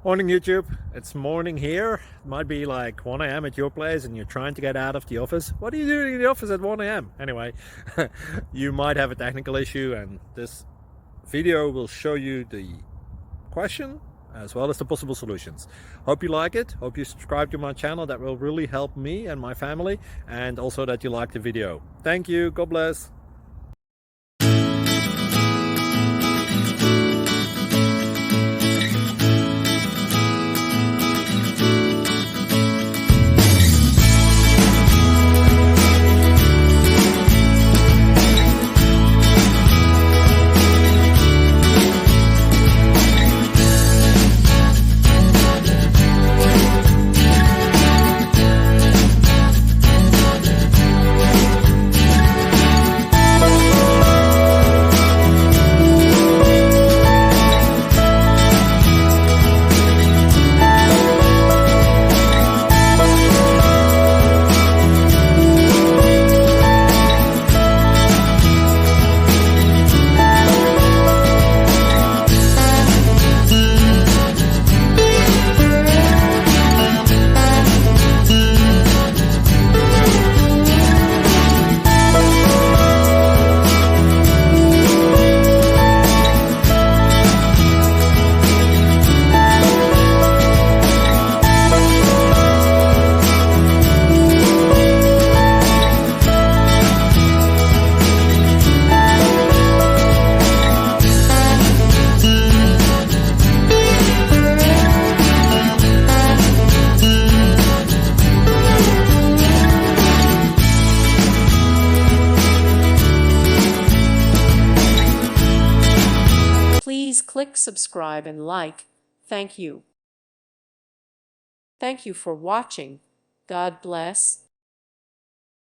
Morning YouTube, it's morning here. It might be like 1 a.m. at your place and you're trying to get out of the office. What are you doing in the office at 1 a.m.? Anyway, you might have a technical issue and this video will show you the question as well as the possible solutions. Hope you like it, hope you subscribe to my channel. That will really help me and my family, and also that you like the video. Thank you, God bless. Please click subscribe and like. Thank you. Thank you for watching. God bless.